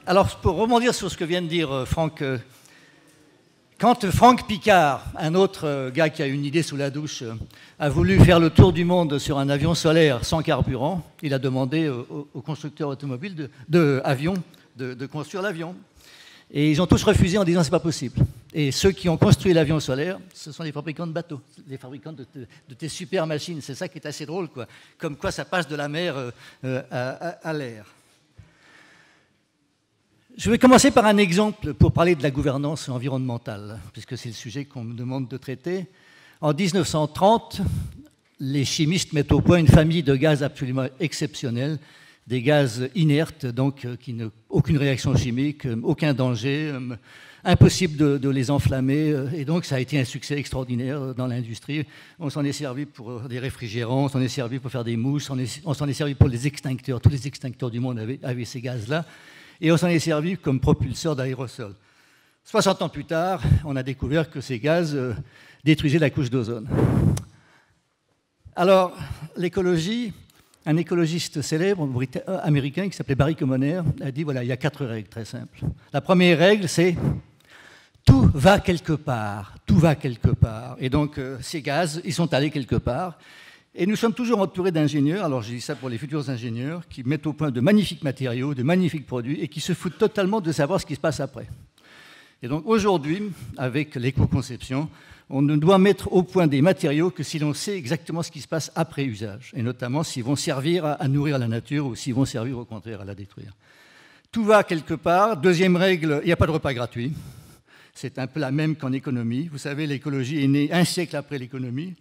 Alors, pour rebondir sur ce que vient de dire Franck, quand Franck Picard, un autre gars qui a une idée sous la douche, a voulu faire le tour du monde sur un avion solaire sans carburant, il a demandé aux constructeurs automobiles d'avions de construire l'avion. Et ils ont tous refusé en disant c'est pas possible. Et ceux qui ont construit l'avion solaire, ce sont les fabricants de bateaux, les fabricants de tes super machines. C'est ça qui est assez drôle, quoi. Comme quoi ça passe de la mer à l'air. Je vais commencer par un exemple pour parler de la gouvernance environnementale, puisque c'est le sujet qu'on me demande de traiter. En 1930, les chimistes mettent au point une famille de gaz absolument exceptionnels, des gaz inertes, donc qui n'ont aucune réaction chimique, aucun danger, impossible de les enflammer. Et donc ça a été un succès extraordinaire dans l'industrie. On s'en est servi pour des réfrigérants, on s'en est servi pour faire des mousses, on s'en est servi pour les extincteurs. Tous les extincteurs du monde avaient ces gaz-là. Et on s'en est servi comme propulseur d'aérosols. 60 ans plus tard, on a découvert que ces gaz détruisaient la couche d'ozone. Alors, l'écologie, un écologiste célèbre américain qui s'appelait Barry Commoner a dit, voilà, il y a 4 règles très simples. La première règle, c'est tout va quelque part, tout va quelque part. Et donc, ces gaz, ils sont allés quelque part. Et nous sommes toujours entourés d'ingénieurs, alors je dis ça pour les futurs ingénieurs, qui mettent au point de magnifiques matériaux, de magnifiques produits, et qui se foutent totalement de savoir ce qui se passe après. Et donc aujourd'hui, avec l'éco-conception, on ne doit mettre au point des matériaux que si l'on sait exactement ce qui se passe après usage, et notamment s'ils vont servir à nourrir la nature ou s'ils vont servir au contraire à la détruire. Tout va quelque part. Deuxième règle, il n'y a pas de repas gratuit. C'est un peu la même qu'en économie. Vous savez, l'écologie est née un siècle après l'économie,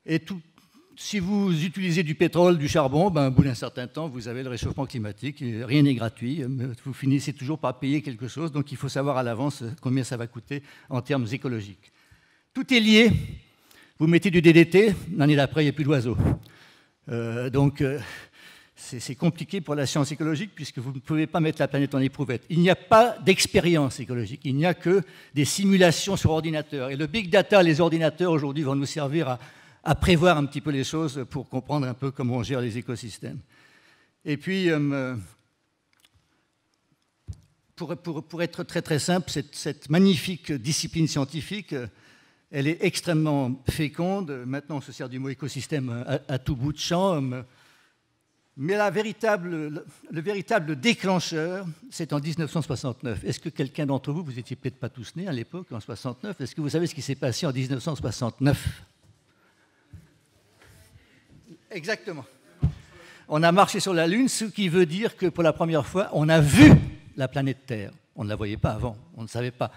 et tout. Si vous utilisez du pétrole, du charbon, au bout d'un certain temps, vous avez le réchauffement climatique. Rien n'est gratuit. Vous finissez toujours par payer quelque chose. Donc il faut savoir à l'avance combien ça va coûter en termes écologiques. Tout est lié. Vous mettez du DDT, l'année d'après, il n'y a plus d'oiseaux. C'est compliqué pour la science écologique puisque vous ne pouvez pas mettre la planète en éprouvette. Il n'y a pas d'expérience écologique. Il n'y a que des simulations sur ordinateur. Et le big data, les ordinateurs aujourd'hui vont nous servir à prévoir un petit peu les choses pour comprendre un peu comment on gère les écosystèmes. Et puis, pour être très très simple, cette magnifique discipline scientifique, elle est extrêmement féconde. Maintenant, on se sert du mot écosystème à tout bout de champ. Mais le véritable déclencheur, c'est en 1969. Est-ce que quelqu'un d'entre vous, vous n'étiez peut-être pas tous nés à l'époque, en 69, est-ce que vous savez ce qui s'est passé en 1969 ? Exactement. On a marché sur la Lune, ce qui veut dire que pour la première fois, on a vu la planète Terre. On ne la voyait pas avant, on ne savait pas.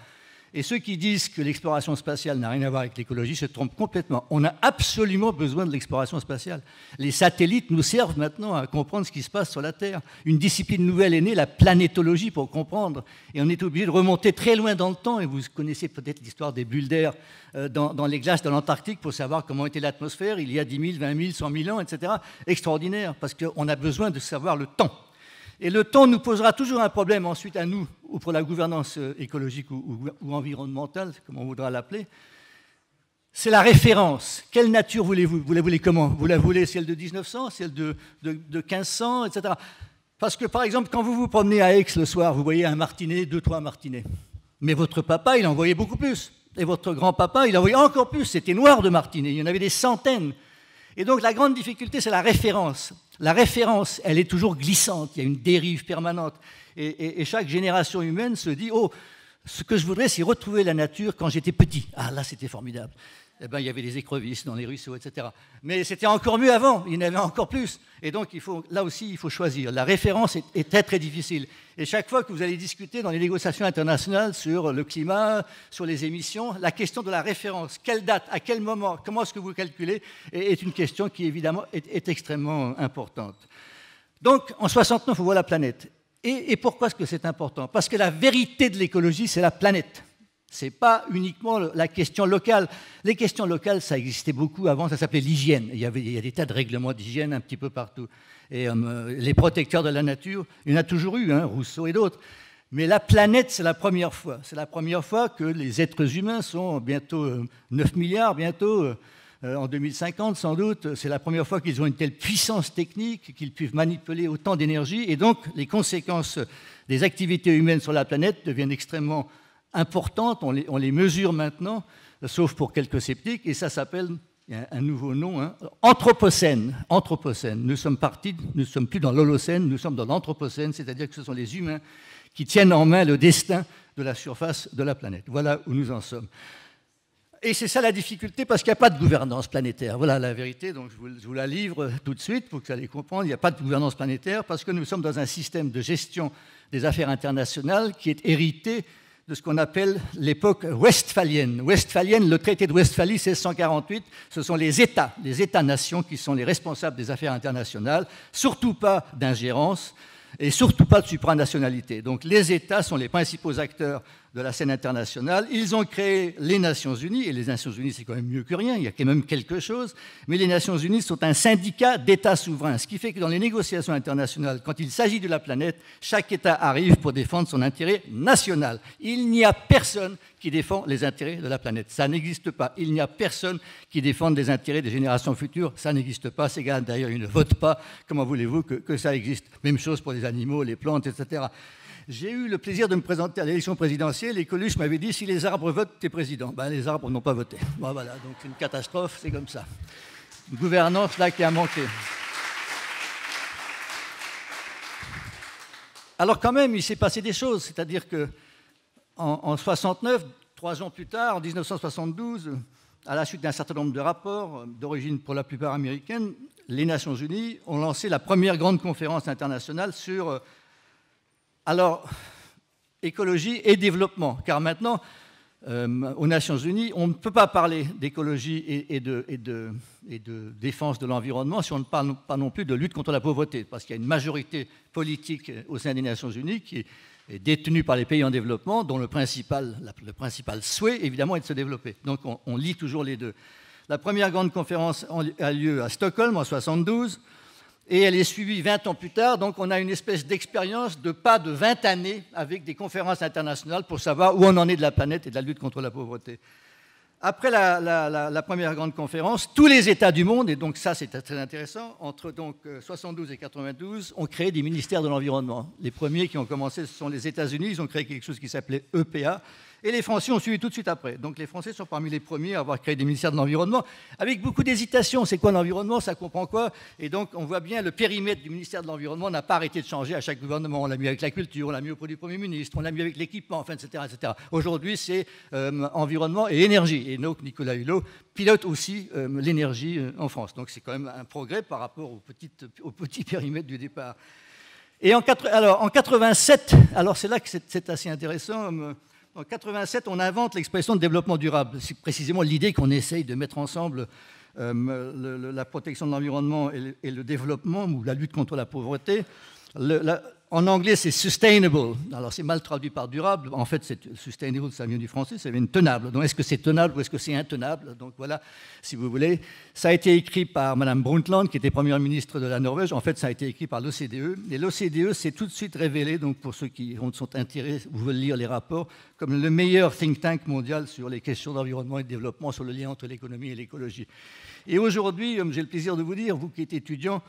Et ceux qui disent que l'exploration spatiale n'a rien à voir avec l'écologie se trompent complètement. On a absolument besoin de l'exploration spatiale. Les satellites nous servent maintenant à comprendre ce qui se passe sur la Terre. Une discipline nouvelle est née, la planétologie, pour comprendre. Et on est obligé de remonter très loin dans le temps. Et vous connaissez peut-être l'histoire des bulles d'air dans les glaces de l'Antarctique pour savoir comment était l'atmosphère il y a 10 000, 20 000, 100 000 ans, etc. Extraordinaire, parce qu'on a besoin de savoir le temps. Et le temps nous posera toujours un problème ensuite à nous, ou pour la gouvernance écologique ou environnementale, comme on voudra l'appeler. C'est la référence. Quelle nature voulez-vous? Vous la voulez comment? Vous la voulez celle de 1900, celle de 1500, etc. Parce que, par exemple, quand vous vous promenez à Aix le soir, vous voyez un martinet, 2-3 martinets. Mais votre papa, il en voyait beaucoup plus. Et votre grand-papa, il en voyait encore plus. C'était noir de martinets. Il y en avait des centaines. Et donc, la grande difficulté, c'est la référence. La référence, elle est toujours glissante, il y a une dérive permanente. Et chaque génération humaine se dit « Oh, ce que je voudrais, c'est retrouver la nature quand j'étais petit. » Ah, là, c'était formidable. Eh bien, il y avait des écrevisses dans les ruisseaux, etc. Mais c'était encore mieux avant, il y en avait encore plus. Et donc, là aussi, il faut choisir. La référence est très, très difficile. Et chaque fois que vous allez discuter dans les négociations internationales sur le climat, sur les émissions, la question de la référence, quelle date, à quel moment, comment est-ce que vous calculez, est une question qui, évidemment, est extrêmement importante. Donc, en 69, on voit la planète. Et pourquoi est-ce que c'est important? Parce que la vérité de l'écologie, c'est la planète. Ce n'est pas uniquement la question locale. Les questions locales, ça existait beaucoup avant, ça s'appelait l'hygiène. Il y a des tas de règlements d'hygiène un petit peu partout. Et les protecteurs de la nature, il y en a toujours eu, hein, Rousseau et d'autres. Mais la planète, c'est la première fois. C'est la première fois que les êtres humains sont bientôt 9 milliards, bientôt en 2050 sans doute. C'est la première fois qu'ils ont une telle puissance technique, qu'ils peuvent manipuler autant d'énergie. Et donc, les conséquences des activités humaines sur la planète deviennent extrêmement importantes. On les mesure maintenant, sauf pour quelques sceptiques. Et ça s'appelle, il y a un nouveau nom, hein, Anthropocène. Anthropocène. Nous sommes plus dans l'Holocène, nous sommes dans l'Anthropocène, c'est-à-dire que ce sont les humains qui tiennent en main le destin de la surface de la planète. Voilà où nous en sommes. Et c'est ça la difficulté, parce qu'il n'y a pas de gouvernance planétaire. Voilà la vérité, donc je vous la livre tout de suite pour que vous allez comprendre. Il n'y a pas de gouvernance planétaire parce que nous sommes dans un système de gestion des affaires internationales qui est hérité de ce qu'on appelle l'époque westphalienne. Westphalienne, le traité de Westphalie, 1648, ce sont les États-nations qui sont les responsables des affaires internationales, surtout pas d'ingérence et surtout pas de supranationalité. Donc les États sont les principaux acteurs de la scène internationale. Ils ont créé les Nations Unies, et les Nations Unies, c'est quand même mieux que rien, il y a quand même quelque chose, mais les Nations Unies sont un syndicat d'États souverains, ce qui fait que dans les négociations internationales, quand il s'agit de la planète, chaque État arrive pour défendre son intérêt national. Il n'y a personne qui défend les intérêts de la planète. Ça n'existe pas. Il n'y a personne qui défende les intérêts des générations futures. Ça n'existe pas. Ces gars, d'ailleurs, ils ne votent pas. Comment voulez-vous que ça existe? Même chose pour les animaux, les plantes, etc. J'ai eu le plaisir de me présenter à l'élection présidentielle et Coluche m'avait dit « Si les arbres votent, t'es président ». Ben, les arbres n'ont pas voté. Bon, voilà, donc c'est une catastrophe, c'est comme ça. Une gouvernance là qui a manqué. Alors quand même, il s'est passé des choses, c'est-à-dire qu'en 69, 3 ans plus tard, en 1972, à la suite d'un certain nombre de rapports, d'origine pour la plupart américaine, les Nations Unies ont lancé la première grande conférence internationale sur écologie et développement, car maintenant, aux Nations Unies, on ne peut pas parler d'écologie et de défense de l'environnement si on ne parle pas non plus de lutte contre la pauvreté, parce qu'il y a une majorité politique au sein des Nations Unies qui est détenue par les pays en développement, dont le principal souhait, évidemment, est de se développer. Donc on lie toujours les deux. La première grande conférence a lieu à Stockholm en 1972, et elle est suivie 20 ans plus tard, donc on a une espèce d'expérience de pas de 20 années avec des conférences internationales pour savoir où on en est de la planète et de la lutte contre la pauvreté. Après la première grande conférence, tous les États du monde, et donc ça c'est très intéressant, entre donc 72 et 92, ont créé des ministères de l'environnement. Les premiers qui ont commencé, ce sont les États-Unis, ils ont créé quelque chose qui s'appelait EPA, et les Français ont suivi tout de suite après. Donc les Français sont parmi les premiers à avoir créé des ministères de l'environnement, avec beaucoup d'hésitation. C'est quoi l'environnement? Ça comprend quoi? Et donc on voit bien le périmètre du ministère de l'environnement n'a pas arrêté de changer à chaque gouvernement. On l'a mis avec la culture, on l'a mis auprès du Premier ministre, on l'a mis avec l'équipement, enfin, etc., etc. Aujourd'hui, c'est environnement et énergie. Et donc Nicolas Hulot pilote aussi l'énergie en France. Donc c'est quand même un progrès par rapport au petit périmètre du départ. Et en 87, alors c'est là que c'est assez intéressant. En 87, on invente l'expression de développement durable. C'est précisément l'idée qu'on essaye de mettre ensemble la protection de l'environnement et le développement, ou la lutte contre la pauvreté. En anglais, c'est sustainable. Alors, c'est mal traduit par durable. En fait, sustainable, ça vient du français, ça vient de tenable. Donc, est-ce que c'est tenable ou est-ce que c'est intenable? Donc, voilà, si vous voulez. Ça a été écrit par Mme Brundtland, qui était première ministre de la Norvège. En fait, ça a été écrit par l'OCDE. Et l'OCDE s'est tout de suite révélé, donc pour ceux qui sont intéressés ou veulent lire les rapports, comme le meilleur think tank mondial sur les questions d'environnement et de développement, sur le lien entre l'économie et l'écologie. Et aujourd'hui, j'ai le plaisir de vous dire, vous qui êtes étudiants,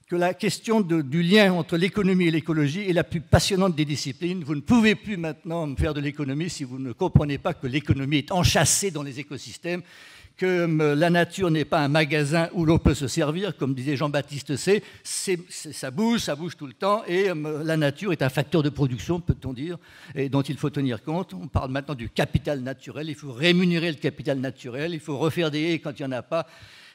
que la question du lien entre l'économie et l'écologie est la plus passionnante des disciplines. Vous ne pouvez plus maintenant faire de l'économie si vous ne comprenez pas que l'économie est enchâssée dans les écosystèmes, que la nature n'est pas un magasin où l'on peut se servir, comme disait Jean-Baptiste C. Ça bouge tout le temps, et la nature est un facteur de production, peut-on dire, et dont il faut tenir compte. On parle maintenant du capital naturel, il faut rémunérer le capital naturel, il faut refaire des haies quand il n'y en a pas,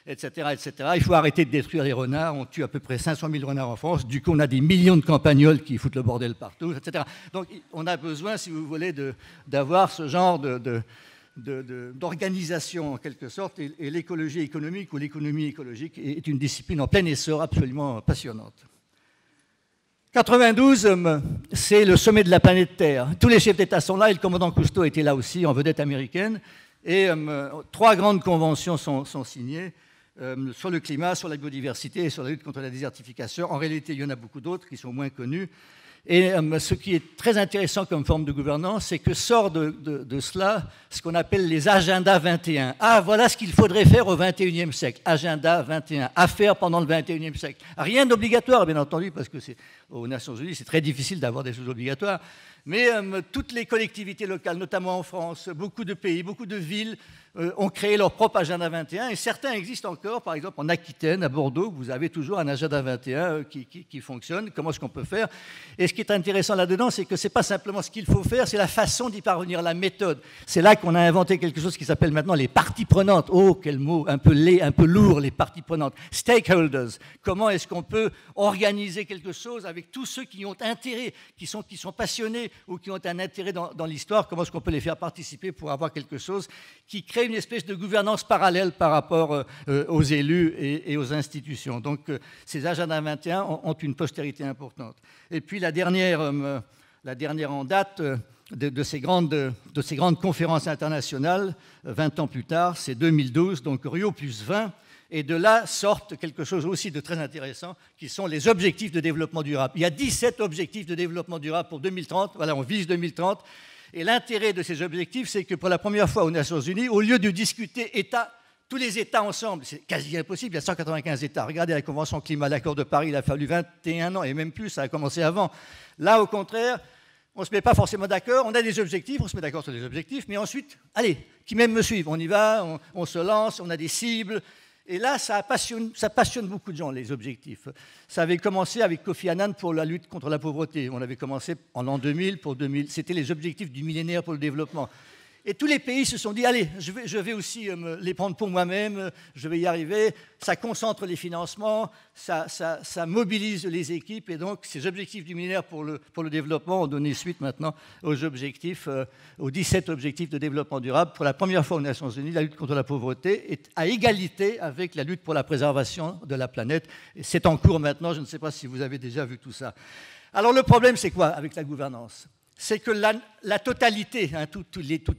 etc., etc. Il faut arrêter de détruire les renards. On tue à peu près 500 000 renards en France. Du coup, on a des millions de campagnols qui foutent le bordel partout, etc. Donc, on a besoin, si vous voulez, d'avoir ce genre d'organisation, en quelque sorte. Et l'écologie économique ou l'économie écologique est une discipline en plein essor, absolument passionnante. 92, c'est le sommet de la planète Terre. Tous les chefs d'État sont là, et le commandant Cousteau était là aussi, en vedette américaine. Et 3 grandes conventions sont signées. Sur le climat, sur la biodiversité et sur la lutte contre la désertification. En réalité, il y en a beaucoup d'autres qui sont moins connus. Et ce qui est très intéressant comme forme de gouvernance, c'est que sort de cela ce qu'on appelle les agendas 21. Ah, voilà ce qu'il faudrait faire au 21e siècle. Agenda 21. À faire pendant le 21e siècle. Rien d'obligatoire, bien entendu, parce que aux Nations Unies, c'est très difficile d'avoir des choses obligatoires. Mais toutes les collectivités locales, notamment en France, beaucoup de pays, beaucoup de villes ont créé leur propre agenda 21 et certains existent encore. Par exemple, en Aquitaine, à Bordeaux, vous avez toujours un agenda 21 qui fonctionne. Comment est-ce qu'on peut faire? Et ce qui est intéressant là-dedans, c'est que ce n'est pas simplement ce qu'il faut faire, c'est la façon d'y parvenir, la méthode. C'est là qu'on a inventé quelque chose qui s'appelle maintenant les parties prenantes. Oh, quel mot un peu laid, un peu lourd, les parties prenantes. Stakeholders. Comment est-ce qu'on peut organiser quelque chose avec tous ceux qui ont intérêt, qui sont passionnés ou qui ont un intérêt dans l'histoire? Comment est-ce qu'on peut les faire participer pour avoir quelque chose qui crée une espèce de gouvernance parallèle par rapport aux élus et aux institutions. Donc ces agendas 21 ont une postérité importante. Et puis la dernière en date de ces grandes conférences internationales, 20 ans plus tard, c'est 2012, donc Rio plus 20, et de là sortent quelque chose aussi de très intéressant, qui sont les objectifs de développement durable. Il y a 17 objectifs de développement durable pour 2030, voilà, on vise 2030, et l'intérêt de ces objectifs, c'est que pour la première fois aux Nations Unies, au lieu de discuter tous les États ensemble, c'est quasi impossible, il y a 195 États. Regardez la Convention climat, l'accord de Paris, il a fallu 21 ans, et même plus, ça a commencé avant. Là, au contraire, on ne se met pas forcément d'accord, on a des objectifs, on se met d'accord sur les objectifs, mais ensuite, allez, qui même me suivent, on y va, on se lance, on a des cibles. Et là, ça passionne beaucoup de gens, les objectifs. Ça avait commencé avec Kofi Annan pour la lutte contre la pauvreté. On avait commencé en l'an 2000 pour 2000. C'était les objectifs du millénaire pour le développement. Et tous les pays se sont dit, allez, je vais aussi les prendre pour moi-même, je vais y arriver. Ça concentre les financements, ça mobilise les équipes. Et donc, ces objectifs du millénaire pour le développement ont donné suite maintenant aux objectifs, aux 17 objectifs de développement durable. Pour la première fois aux Nations Unies, la lutte contre la pauvreté est à égalité avec la lutte pour la préservation de la planète. C'est en cours maintenant, je ne sais pas si vous avez déjà vu tout ça. Alors, le problème, c'est quoi avec la gouvernance ? C'est que la totalité, hein, tout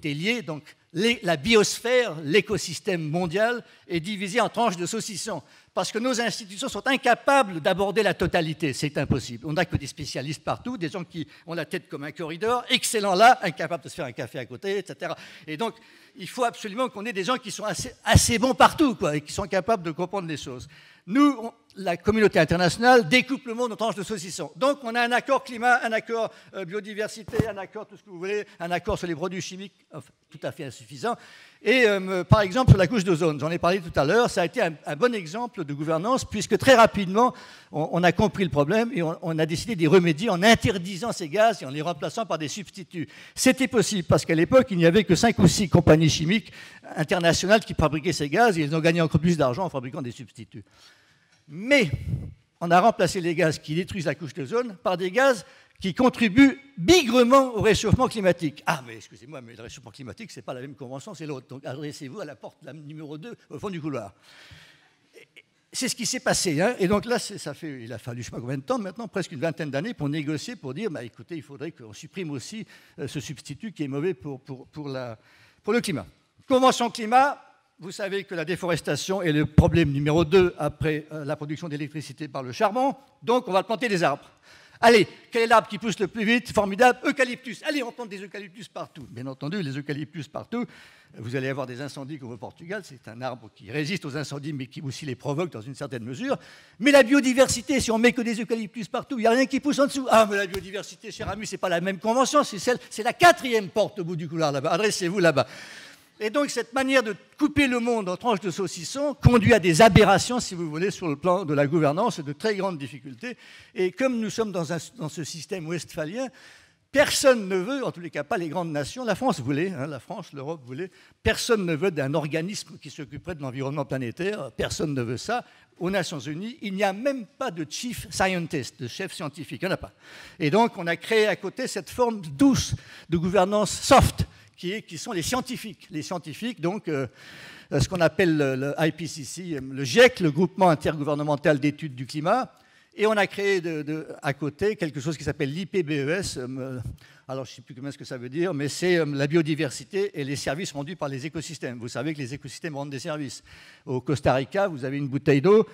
est lié, donc la biosphère, l'écosystème mondial est divisé en tranches de saucisson. Parce que nos institutions sont incapables d'aborder la totalité, c'est impossible. On n'a que des spécialistes partout, des gens qui ont la tête comme un corridor, excellents là, incapables de se faire un café à côté, etc. Et donc, il faut absolument qu'on ait des gens qui sont assez bons partout, quoi, et qui sont capables de comprendre les choses. Nous, la communauté internationale découpe le monde en tranches de saucisson. Donc, on a un accord climat, un accord biodiversité, un accord tout ce que vous voulez, un accord sur les produits chimiques, enfin, tout à fait insuffisant. Et par exemple, sur la couche d'ozone, j'en ai parlé tout à l'heure, ça a été un bon exemple de gouvernance, puisque très rapidement, on a compris le problème et on a décidé d'y remédier en interdisant ces gaz et en les remplaçant par des substituts. C'était possible, parce qu'à l'époque, il n'y avait que 5 ou 6 compagnies chimiques internationales qui fabriquaient ces gaz, et ils ont gagné encore plus d'argent en fabriquant des substituts. Mais on a remplacé les gaz qui détruisent la couche d'ozone par des gaz qui contribuent bigrement au réchauffement climatique. Ah, mais excusez-moi, mais le réchauffement climatique, ce n'est pas la même convention, c'est l'autre. Donc adressez-vous à la porte numéro 2, au fond du couloir. C'est ce qui s'est passé. Hein. Et donc là, il a fallu, je ne sais pas combien de temps, maintenant, presque une vingtaine d'années, pour négocier, pour dire, bah, écoutez, il faudrait qu'on supprime aussi ce substitut qui est mauvais pour le climat. Convention climat. Vous savez que la déforestation est le problème numéro 2 après la production d'électricité par le charbon. Donc, on va planter des arbres. Allez, quel est l'arbre qui pousse le plus vite? Formidable, eucalyptus. Allez, on plante des eucalyptus partout. Bien entendu, les eucalyptus partout, vous allez avoir des incendies comme au Portugal. C'est un arbre qui résiste aux incendies, mais qui aussi les provoque dans une certaine mesure. Mais la biodiversité, si on met que des eucalyptus partout, il n'y a rien qui pousse en dessous. Ah, mais la biodiversité, cher ami, ce n'est pas la même convention. C'est la 4e porte au bout du couloir là-bas. Adressez-vous là-bas. Et donc, cette manière de couper le monde en tranches de saucisson conduit à des aberrations, si vous voulez, sur le plan de la gouvernance et de très grandes difficultés. Et comme nous sommes dans ce système westphalien, personne ne veut, en tous les cas pas les grandes nations, la France voulait, hein, la France, l'Europe voulait, personne ne veut d'un organisme qui s'occuperait de l'environnement planétaire, personne ne veut ça. Aux Nations Unies, il n'y a même pas de chief scientist, de chef scientifique, il n'y en a pas. Et donc, on a créé à côté cette forme douce de gouvernance soft, qui sont les scientifiques. Les scientifiques, donc, ce qu'on appelle le IPCC, le GIEC, le groupement intergouvernemental d'études du climat, et on a créé à côté quelque chose qui s'appelle l'IPBES, alors je ne sais plus comment ce que ça veut dire, mais c'est la biodiversité et les services rendus par les écosystèmes. Vous savez que les écosystèmes rendent des services. Au Costa Rica, vous avez une bouteille d'eau,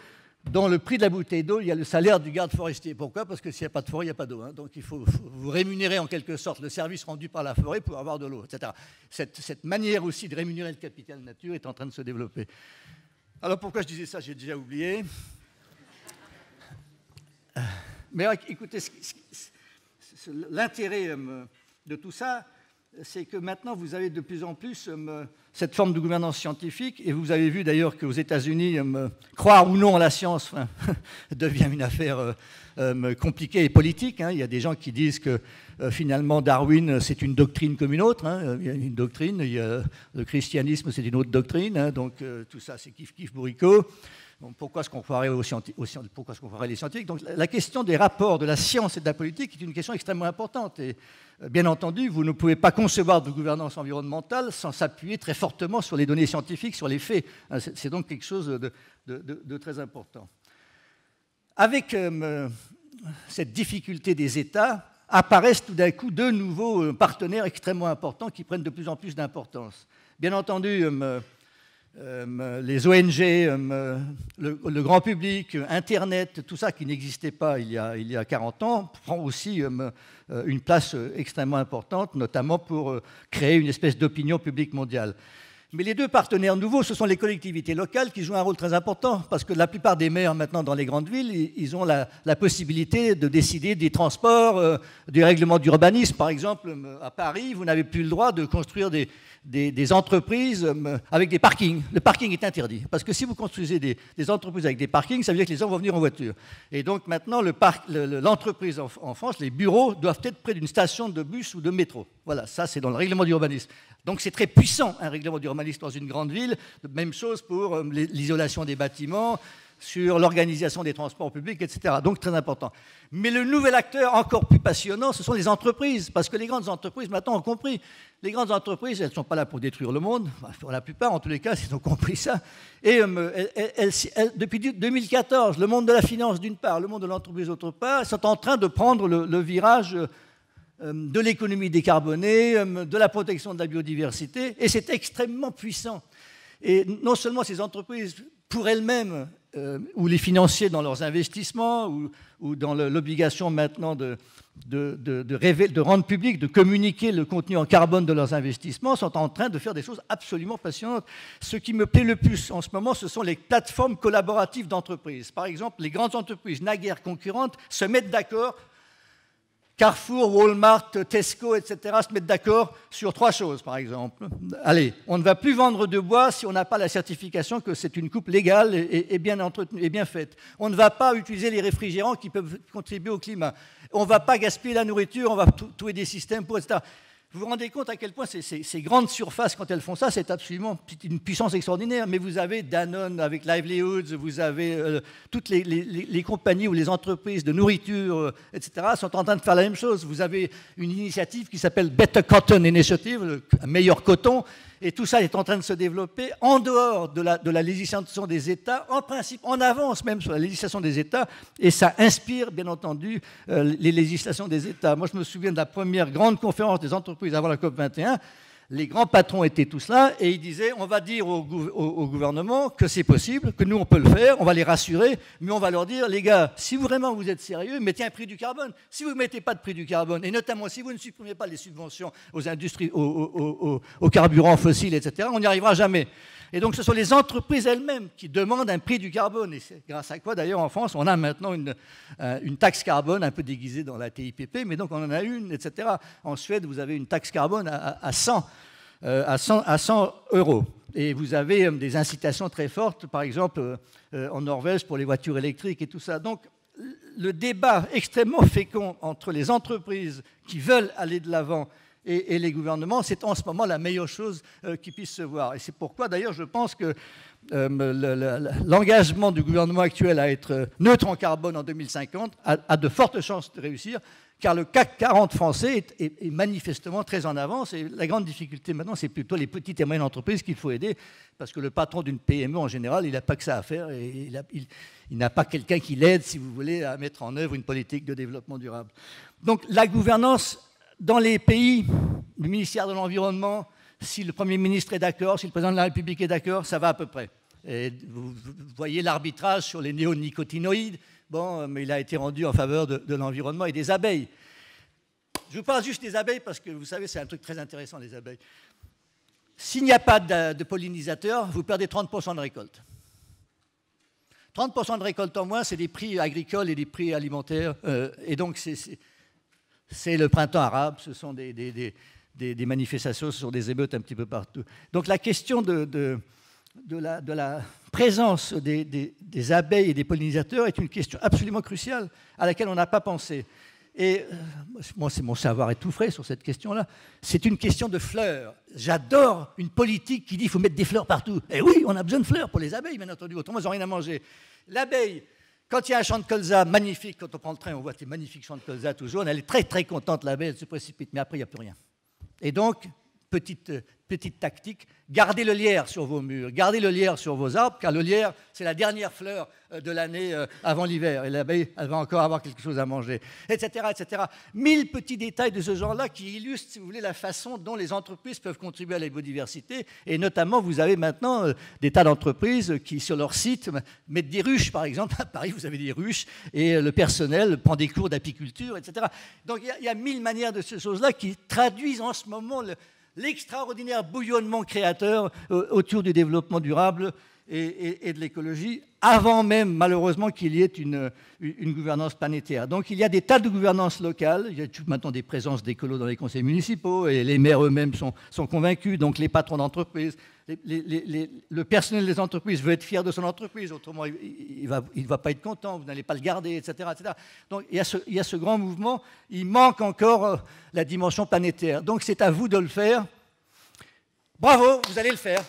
dans le prix de la bouteille d'eau, il y a le salaire du garde forestier. Pourquoi? Parce que s'il n'y a pas de forêt, il n'y a pas d'eau. Hein. Donc il faut vous rémunérer en quelque sorte le service rendu par la forêt pour avoir de l'eau, etc. Cette manière aussi de rémunérer le capital nature est en train de se développer. Alors pourquoi je disais ça? J'ai déjà oublié. Mais écoutez, l'intérêt de tout ça, c'est que maintenant, vous avez de plus en plus cette forme de gouvernance scientifique, et vous avez vu d'ailleurs qu'aux États-Unis, croire ou non à la science devient une affaire compliquée et politique. Hein. Il y a des gens qui disent que finalement Darwin, c'est une doctrine comme une autre. Hein. Il y a une doctrine, le christianisme, c'est une autre doctrine. Hein. Donc tout ça, c'est kiff-kiff bourricot. Bon, pourquoi est-ce qu'on croirait les scientifiques? Donc la question des rapports de la science et de la politique est une question extrêmement importante. Et bien entendu, vous ne pouvez pas concevoir de gouvernance environnementale sans s'appuyer très fortement sur les données scientifiques, sur les faits. C'est donc quelque chose de très important. Avec cette difficulté des États, apparaissent tout d'un coup deux nouveaux partenaires extrêmement importants qui prennent de plus en plus d'importance. Bien entendu, les ONG, le grand public, Internet, tout ça qui n'existait pas il y a 40 ans, prend aussi une place extrêmement importante, notamment pour créer une espèce d'opinion publique mondiale. Mais les deux partenaires nouveaux, ce sont les collectivités locales qui jouent un rôle très important, parce que la plupart des maires maintenant dans les grandes villes, ils ont la possibilité de décider des transports, du règlement d'urbanisme. Par exemple, à Paris, vous n'avez plus le droit de construire des entreprises avec des parkings. Le parking est interdit, parce que si vous construisez des entreprises avec des parkings, ça veut dire que les gens vont venir en voiture. Et donc maintenant, l'entreprise en France, les bureaux doivent être près d'une station de bus ou de métro. Voilà, ça c'est dans le règlement d'urbanisme. Donc c'est très puissant, un règlement d'urbanisme dans une grande ville. Même chose pour l'isolation des bâtiments, sur l'organisation des transports publics, etc. Donc très important. Mais le nouvel acteur encore plus passionnant, ce sont les entreprises, parce que les grandes entreprises, maintenant, ont compris. Les grandes entreprises, elles ne sont pas là pour détruire le monde, pour la plupart, en tous les cas, ils ont compris ça. Et depuis 2014, le monde de la finance, d'une part, le monde de l'entreprise, d'autre part, sont en train de prendre le virage de l'économie décarbonée, de la protection de la biodiversité, et c'est extrêmement puissant. Et non seulement ces entreprises, pour elles-mêmes, ou les financiers dans leurs investissements, ou dans l'obligation maintenant de rendre public, de communiquer le contenu en carbone de leurs investissements, sont en train de faire des choses absolument passionnantes. Ce qui me plaît le plus en ce moment, ce sont les plateformes collaboratives d'entreprises. Par exemple, les grandes entreprises naguère concurrentes se mettent d'accord. Carrefour, Walmart, Tesco, etc. se mettent d'accord sur 3 choses, par exemple. Allez, on ne va plus vendre de bois si on n'a pas la certification que c'est une coupe légale et bien entretenue et bien faite. On ne va pas utiliser les réfrigérants qui peuvent contribuer au climat. On ne va pas gaspiller la nourriture, on va trouver des systèmes pour, etc. Vous vous rendez compte à quel point ces grandes surfaces, quand elles font ça, c'est absolument une puissance extraordinaire. Mais vous avez Danone avec Livelihoods, vous avez toutes les compagnies ou les entreprises de nourriture, etc., sont en train de faire la même chose. Vous avez une initiative qui s'appelle Better Cotton Initiative, un meilleur coton, et tout ça est en train de se développer en dehors de la législation des États, en principe, en avance même sur la législation des États, et ça inspire, bien entendu, les législations des États. Moi, je me souviens de la première grande conférence des entreprises avant la COP21. Les grands patrons étaient tous là, et ils disaient, on va dire au gouvernement que c'est possible, que nous, on peut le faire, on va les rassurer, mais on va leur dire, les gars, si vraiment vous êtes sérieux, mettez un prix du carbone. Si vous ne mettez pas de prix du carbone, et notamment si vous ne supprimez pas les subventions aux industries, aux carburants fossiles, etc., on n'y arrivera jamais. Et donc, ce sont les entreprises elles-mêmes qui demandent un prix du carbone. Et c'est grâce à quoi, d'ailleurs, en France, on a maintenant une taxe carbone un peu déguisée dans la TIPP, mais donc on en a une, etc. En Suède, vous avez une taxe carbone à 100 €. Et vous avez des incitations très fortes, par exemple, en Norvège, pour les voitures électriques et tout ça. Donc, le débat extrêmement fécond entre les entreprises qui veulent aller de l'avant et les gouvernements, c'est en ce moment la meilleure chose qui puisse se voir. Et c'est pourquoi, d'ailleurs, je pense que l'engagement du gouvernement actuel à être neutre en carbone en 2050 a de fortes chances de réussir, car le CAC 40 français est manifestement très en avance. Et la grande difficulté maintenant, c'est plutôt les petites et moyennes entreprises qu'il faut aider, parce que le patron d'une PME, en général, il n'a pas que ça à faire, et il n'a pas quelqu'un qui l'aide, si vous voulez, à mettre en œuvre une politique de développement durable. Donc la gouvernance dans les pays, le ministère de l'Environnement, si le Premier ministre est d'accord, si le Président de la République est d'accord, ça va à peu près. Et vous voyez l'arbitrage sur les néonicotinoïdes. Bon, mais il a été rendu en faveur de l'environnement et des abeilles. Je vous parle juste des abeilles parce que vous savez, c'est un truc très intéressant, les abeilles. S'il n'y a pas de pollinisateurs, vous perdez 30% de récolte. 30% de récolte en moins, c'est des prix agricoles et des prix alimentaires. Et donc, c'est le printemps arabe, ce sont des manifestations, ce sont des émeutes un petit peu partout. Donc, la question de la présence des abeilles et des pollinisateurs est une question absolument cruciale à laquelle on n'a pas pensé. Et moi, mon savoir est tout frais sur cette question-là. C'est une question de fleurs. J'adore une politique qui dit qu'il faut mettre des fleurs partout. Et oui, on a besoin de fleurs pour les abeilles, bien entendu. Autrement, elles n'ont rien à manger. L'abeille, quand il y a un champ de colza magnifique, quand on prend le train, on voit ces magnifiques champs de colza tout jaunes, elle est très, très contente, l'abeille, elle se précipite. Mais après, il n'y a plus rien. Et donc, petite tactique, gardez le lierre sur vos murs, gardez le lierre sur vos arbres, car le lierre, c'est la dernière fleur de l'année avant l'hiver. Et l'abeille, elle va encore avoir quelque chose à manger, etc., etc. 1000 petits détails de ce genre-là qui illustrent, si vous voulez, la façon dont les entreprises peuvent contribuer à la biodiversité. Et notamment, vous avez maintenant des tas d'entreprises qui, sur leur site, mettent des ruches, par exemple. À Paris, vous avez des ruches, et le personnel prend des cours d'apiculture, etc. Donc, il y a 1000 manières de ces choses-là qui traduisent en ce moment l'extraordinaire bouillonnement créateur autour du développement durable et de l'écologie, avant même, malheureusement, qu'il y ait une gouvernance planétaire. Donc, il y a des tas de gouvernances locales. Il y a maintenant des présences d'écolos dans les conseils municipaux, et les maires eux-mêmes sont convaincus, donc les patrons d'entreprise. Le personnel des entreprises veut être fier de son entreprise, autrement, il ne va pas être content, vous n'allez pas le garder, etc., etc. Donc, il y a ce grand mouvement. Il manque encore la dimension planétaire. Donc, c'est à vous de le faire. Bravo, vous allez le faire.